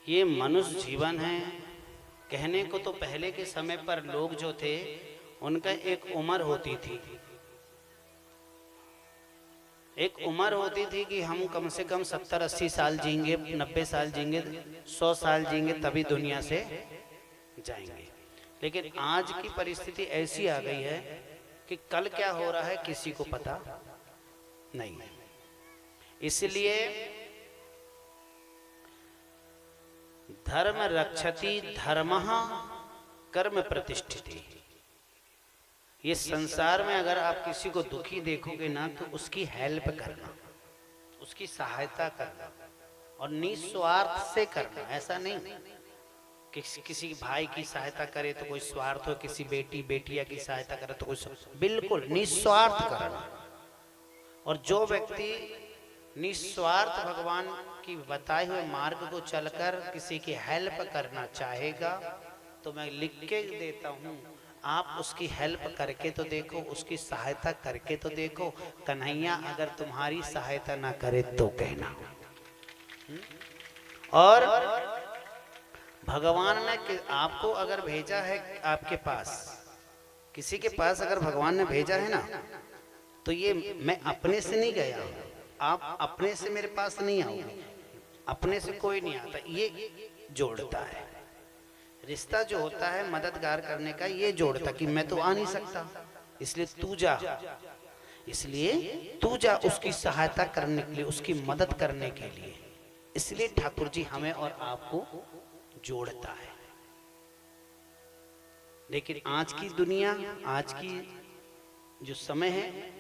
ये मनुष्य जीवन है। कहने को तो पहले के समय पर लोग जो थे उनका एक उम्र होती थी, एक उम्र होती थी कि हम कम से कम 70-80 साल जीएंगे, 90 साल जीएंगे, 100 साल जीएंगे, तभी दुनिया से जाएंगे। लेकिन आज की परिस्थिति ऐसी आ गई है कि कल क्या हो रहा है किसी को पता नहीं है। इसलिए धर्म रक्षति धर्मः कर्म प्रतिष्ठिति। ये संसार में अगर आप किसी को दुखी देखोगे ना तो उसकी हेल्प करना, उसकी सहायता करना और निस्वार्थ से करना। ऐसा नहीं कि किसी भाई की सहायता करे तो कोई स्वार्थ हो, किसी बेटिया की सहायता करे तो कोई, बिल्कुल निस्वार्थ करना। और जो व्यक्ति निस्वार्थ भगवान की बताए हुए मार्ग को चलकर किसी की हेल्प करना चाहेगा तो मैं लिख के देता हूँ, आप उसकी हेल्प करके तो देखो, उसकी सहायता करके तो देखो। कन्हैया अगर तुम्हारी सहायता ना करे तो कहना। और भगवान ने आपको अगर भेजा है, आपके पास किसी के पास अगर भगवान ने भेजा है ना, तो ये मैं अपने से नहीं गया, आप अपने से मेरे पास नहीं आओगे, अपने से कोई नहीं आता। ये जोड़ता है, रिश्ता जो होता है मददगार करने का, ये जोड़ता कि मैं तो आ नहीं सकता, इसलिए तू जा, इसलिए तू जा उसकी सहायता करने के लिए, उसकी मदद करने के लिए। इसलिए ठाकुर जी हमें और आपको जोड़ता है। लेकिन आज की दुनिया, आज की जो समय है,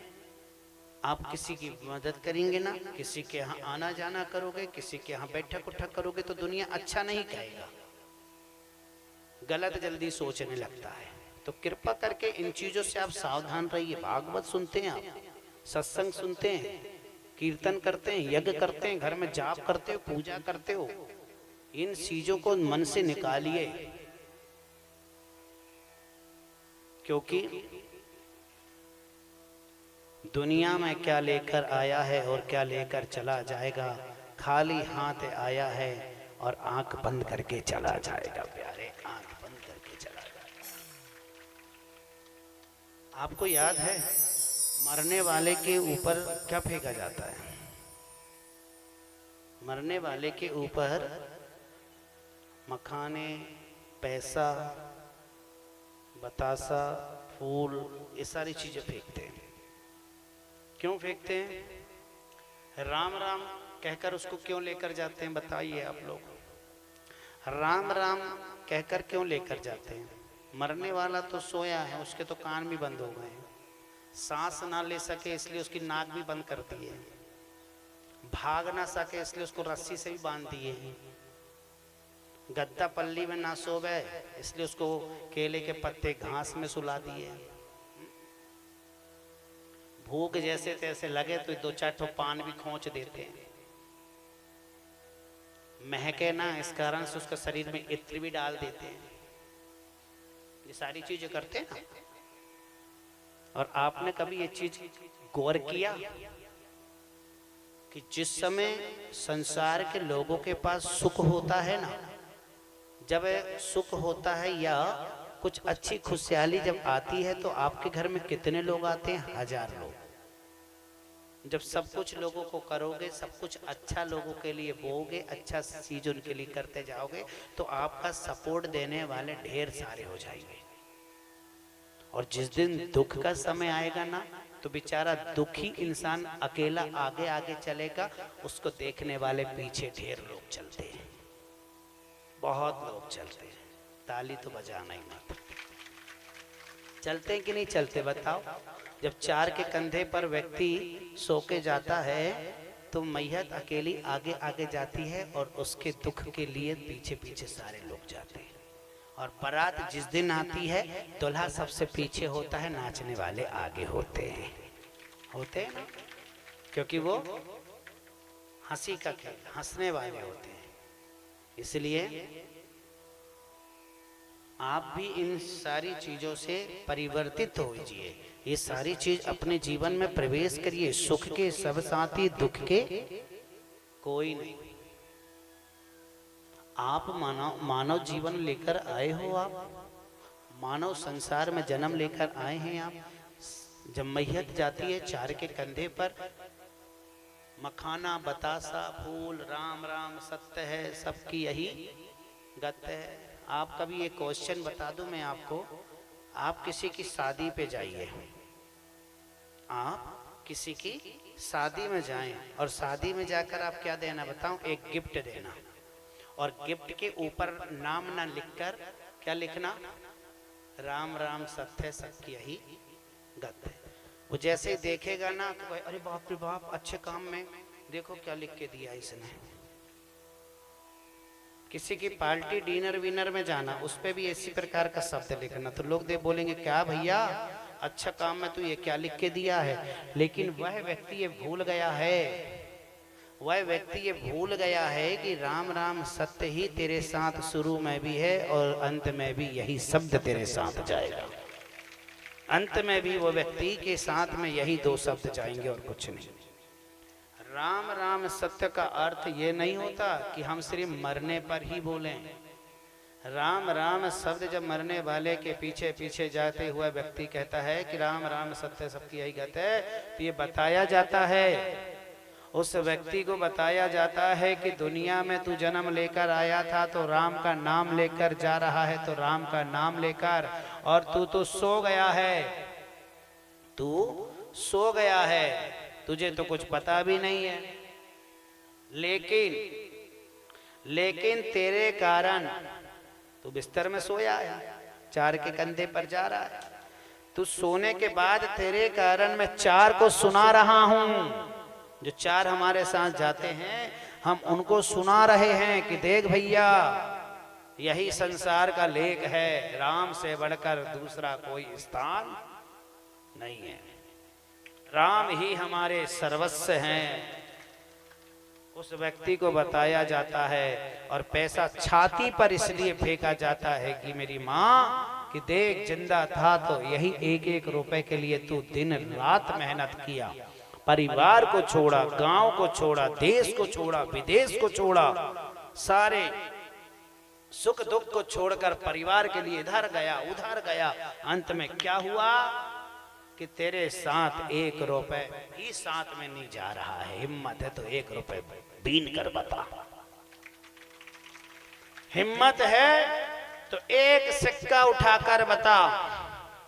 आप किसी की मदद करेंगे ना, किसी के यहाँ आना जाना करोगे, किसी के यहाँ बैठक उठक करोगे तो दुनिया अच्छा नहीं कहेगा, गलत जल्दी सोचने लगता है। तो कृपा करके इन चीजों से आप सावधान रहिए। भागवत सुनते हैं आप, सत्संग सुनते हैं, कीर्तन करते हैं, यज्ञ करते हैं, घर में जाप करते हो, पूजा करते हो, इन चीजों को मन से निकालिए। क्योंकि दुनिया में क्या लेकर आया है और क्या लेकर चला जाएगा, खाली हाथ आया है और आंख बंद करके चला जाएगा। प्यारे, आंख बंद करके चला जाएगा। आपको याद है मरने वाले के ऊपर क्या फेंका जाता है? मरने वाले के ऊपर मखाने, पैसा, बतासा, फूल, ये सारी चीजें फेंकते हैं। क्यों फेंकते हैं? राम राम कहकर उसको क्यों लेकर जाते हैं? बताइए आप लोग। राम राम कहकर क्यों लेकर जाते हैं? मरने वाला तो सोया है, उसके तो कान भी बंद हो गए हैं, सांस ना ले सके इसलिए उसकी नाक भी बंद कर दी है, भाग ना सके इसलिए उसको रस्सी से भी बांध दिए हैं, गद्दा पल्ली में ना सोवे इसलिए उसको केले के पत्ते घास में सुला दिए, भूख जैसे तैसे लगे तो 2-4 ठो पान भी खोंच देते हैं, महके ना इस कारण से उसका शरीर में इत्र भी डाल देते हैं। ये सारी चीजें करते हैं ना। और आपने कभी ये चीज गौर किया कि जिस समय संसार के लोगों के पास सुख होता है ना, जब सुख होता है या कुछ अच्छी खुशहाली जब आती है तो आपके घर में कितने लोग आते हैं? 1000 लोग। जब सब कुछ लोगों को करोगे, सब कुछ अच्छा लोगों के लिए बोओगे, अच्छा चीज उनके लिए करते जाओगे तो आपका सपोर्ट देने वाले ढेर सारे हो जाएंगे। और जिस दिन दुख का समय आएगा ना तो बेचारा दुखी इंसान अकेला आगे आगे चलेगा, उसको देखने वाले पीछे ढेर लोग चलते हैं, बहुत लोग चलते हैं। ताली तो बजाना ही मत। चलते हैं कि नहीं चलते बताओ? जब 4 के कंधे पर व्यक्ति सो के जाता है तो मैयत अकेली आगे आगे जाती है और उसके दुख के लिए पीछे पीछे सारे लोग जाते हैं। और बारात जिस दिन आती है दूल्हा सबसे पीछे होता है, नाचने वाले आगे होते हैं ना, क्योंकि वो हंसी का खेल, हंसने वाले होते हैं। इसलिए आप भी इन सारी चीजों से परिवर्तित होइए, ये सारी चीज अपने जीवन में प्रवेश करिए। सुख के सब साथी, दुख के कोई नहीं। आप मानव जीवन लेकर आए हो, आप मानव संसार में जन्म लेकर आए हैं आप। जब मैयत जाती है चार के कंधे पर मखाना बतासा फूल राम राम सत्य है, सबकी यही गत है। आप कभी एक क्वेश्चन बता दूं मैं आपको, आप किसी की शादी पे जाइए, आप किसी की शादी में जाएं और शादी में जाकर आप क्या देना बताऊं, एक गिफ्ट देना, और गिफ्ट के ऊपर नाम ना लिखकर क्या लिखना, राम राम सत्य सबकी यही गत है। वो जैसे ही देखेगा ना तो भाई अरे बाप रे बाप, अच्छे काम में देखो क्या लिख के दिया इसने। किसी की पार्टी डिनर विनर में जाना, उस पे भी इसी प्रकार का शब्द लिखना, तो लोग दे बोलेंगे क्या भैया अच्छा काम में तू ये क्या लिख के दिया है। लेकिन वह व्यक्ति ये भूल गया है, वह व्यक्ति ये भूल गया है कि राम राम सत्य ही तेरे साथ शुरू में भी है और अंत में भी यही शब्द तेरे साथ जाएगा। अंत में भी वो व्यक्ति के साथ में यही दो शब्द जाएंगे और कुछ नहीं। राम राम सत्य का अर्थ ये नहीं होता कि हम सिर्फ मरने पर ही बोलें। राम राम शब्द जब मरने वाले के पीछे पीछे जाते हुए व्यक्ति कहता है कि राम राम सत्य सबकी यही गत है, तो ये बताया जाता है, उस व्यक्ति को बताया जाता है कि दुनिया में तू जन्म लेकर आया था तो राम का नाम लेकर जा रहा है, तो राम का नाम लेकर, और तू तो सो गया है, तू सो गया है, तुझे तो कुछ पता भी नहीं है। लेकिन तेरे कारण तू बिस्तर में सोया है, चार के कंधे पर जा रहा है, तू सोने के बाद तेरे कारण मैं चार को सुना रहा हूं। जो चार हमारे साथ जाते हैं हम उनको सुना रहे हैं कि देख भैया यही संसार का लेख है, राम से बढ़कर दूसरा कोई स्थान नहीं है, राम ही हमारे सर्वस्व हैं। उस व्यक्ति को बताया जाता है और पैसा छाती पर इसलिए फेंका जाता है कि मेरी माँ कि देख जिंदा था तो यही एक एक रुपए के लिए तू दिन रात मेहनत किया, परिवार को छोड़ा, गांव को छोड़ा, देश को छोड़ा, विदेश को छोड़ा, सारे सुख दुख को छोड़कर परिवार के लिए इधर गया उधर गया, अंत में क्या हुआ कि तेरे साथ एक रुपए भी साथ में नहीं जा रहा है। हिम्मत है तो एक रुपए बीन कर बता, हिम्मत है तो एक सिक्का उठाकर बता।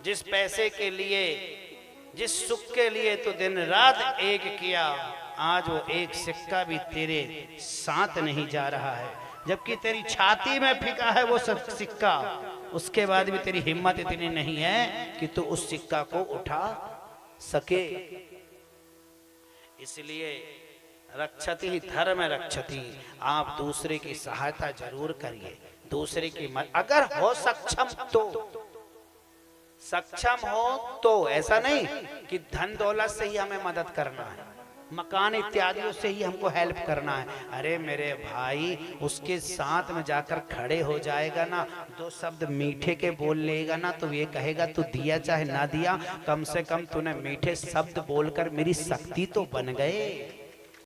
जिस पैसे के लिए, जिस सुख के लिए तो दिन रात एक किया, आज वो एक सिक्का भी तेरे साथ नहीं जा रहा है, जबकि तेरी छाती में फिका है वो सिक्का, उसके बाद भी तेरी हिम्मत इतनी नहीं है कि तू उस सिक्का को उठा सके। इसलिए रक्षति धर्म रक्षति, आप दूसरे की सहायता जरूर करिए, दूसरे की अगर हो सक्षम हो तो ऐसा नहीं कि धन दौलत से ही हमें मदद करना है, मकान इत्यादियों से ही हमको हेल्प करना है। अरे मेरे भाई उसके साथ में जाकर खड़े हो जाएगा ना, दो शब्द मीठे के बोल लेगा ना, तो ये कहेगा तू दिया चाहे ना दिया, कम से कम तूने मीठे शब्द बोलकर मेरी शक्ति तो बन गए।